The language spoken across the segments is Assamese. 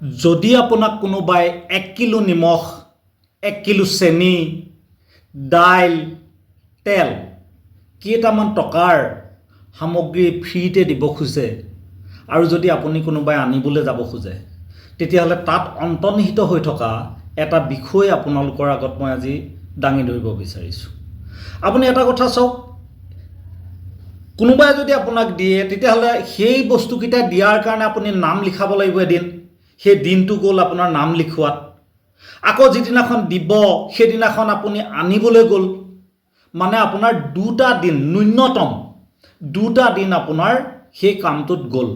যদি আপোনাক কোনোবাই 1 কিলো নিমখ 1 কিলো চেনি দাইল তেল কেইটামান টকাৰ সামগ্ৰী ফ্ৰীতে দিব খোজে আৰু যদি আপুনি কোনোবাই আনিবলৈ যাব খোজে তেতিয়াহ'লে তাত অন্তৰ্নিহিত হৈ থকা এটা বিষয় আপোনালোকৰ আগত মই আজি দাঙি ধৰিব বিচাৰিছোঁ। আপুনি এটা কথা চাওক, কোনোবাই যদি আপোনাক দিয়ে তেতিয়াহ'লে সেই বস্তুকেইটা দিয়াৰ কাৰণে আপুনি নাম লিখাব লাগিব এদিন, সেই দিনটো গ'ল আপোনাৰ নাম লিখোৱাত। আকৌ যিদিনাখন দিব সেইদিনাখন আপুনি আনিবলৈ গ'ল, মানে আপোনাৰ 2টা দিন, ন্যূনতম 2টা দিন আপোনাৰ সেই কামটোত গ'ল।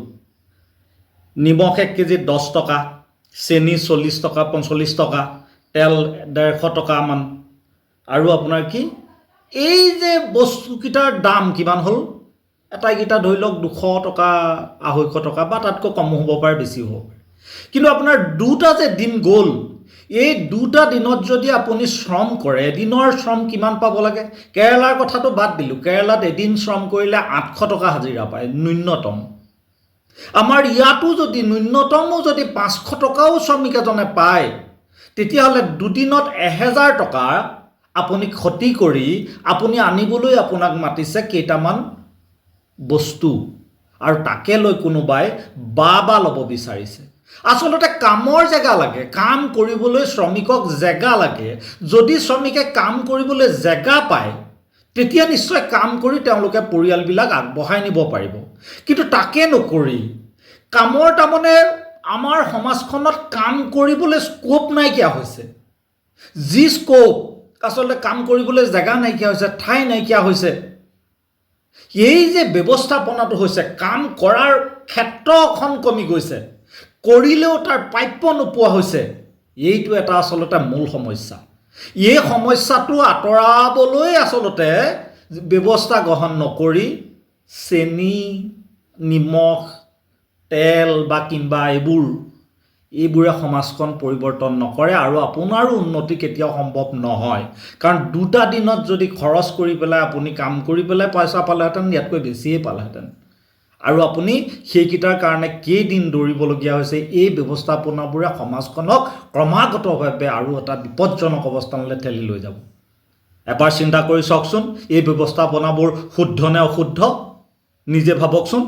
নিমখ 1 কেজি 10 টকা, চেনি 40 টকা 45 টকা, তেল 150 টকামান, আৰু আপোনাৰ কি এই যে বস্তুকেইটাৰ দাম কিমান হ'ল, এটাইকেইটা ধৰি লওক 200 টকা 250 টকা বা তাতকৈ কমো হ'ব পাৰে বেছিও হ'ব পাৰে। কিন্তু আপোনাৰ 2টা যে দিন গ'ল, এই 2টা দিনত যদি আপুনি শ্ৰম কৰে, এদিনৰ শ্ৰম কিমান পাব লাগে? কেৰালাৰ কথাটো বাদ দিলোঁ, কেৰালাত এদিন শ্ৰম কৰিলে 800 টকা হাজিৰা পায় ন্যূনতম। আমাৰ ইয়াতো যদি ন্যূনতমো যদি 500 টকাও শ্ৰমিক এজনে পায়, তেতিয়াহ'লে দুদিনত 1000 টকা আপুনি ক্ষতি কৰি আপুনি আনিবলৈ আপোনাক মাতিছে কেইটামান বস্তু, আৰু তাকে লৈ কোনোবাই বা ল'ব বিচাৰিছে। আচলতে কামৰ জেগা লাগে, কাম কৰিবলৈ শ্ৰমিকক জেগা লাগে। যদি শ্ৰমিকে কাম কৰিবলৈ জেগা পায় তেতিয়া নিশ্চয় কাম কৰি তেওঁলোকে পৰিয়ালবিলাক আগবঢ়াই নিব পাৰিব। কিন্তু তাকে নকৰি কামৰ তাৰমানে আমাৰ সমাজখনত কাম কৰিবলৈ স্কোপ নাইকিয়া হৈছে। যি স্কোপ, আচলতে কাম কৰিবলৈ জেগা নাইকিয়া হৈছে, ঠাই নাইকিয়া হৈছে। এই যে ব্যৱস্থাপনাটো হৈছে, কাম কৰাৰ ক্ষেত্ৰখন কমি গৈছে, কৰিলেও তাৰ প্ৰাপ্য নোপোৱা হৈছে, এইটো এটা আচলতে মূল সমস্যা। এই সমস্যাটো আঁতৰাবলৈ আচলতে ব্যৱস্থা গ্ৰহণ নকৰি চেনি নিমখ তেল বা কিম্বা এইবোৰে সমাজখন পৰিৱৰ্তন নকৰে আৰু আপোনাৰো উন্নতি কেতিয়াও সম্ভৱ নহয়। কাৰণ 2টা দিনত যদি খৰচ কৰি পেলাই আপুনি কাম কৰি পেলাই পইচা পালেহেঁতেন, ইয়াতকৈ বেছিয়ে পালেহেঁতেন। আৰু আপুনি সেইকেইটাৰ কাৰণে কেইদিন দৌৰিবলগীয়া হৈছে। এই ব্যৱস্থাপনাবোৰে সমাজখনক ক্ৰমাগতভাৱে আৰু এটা বিপদজনক অৱস্থানলৈ ঠেলি লৈ যাব। এবাৰ চিন্তা কৰি চাওকচোন, এই ব্যৱস্থাপনাবোৰ শুদ্ধ নে অশুদ্ধ? নিজে ভাবকচোন।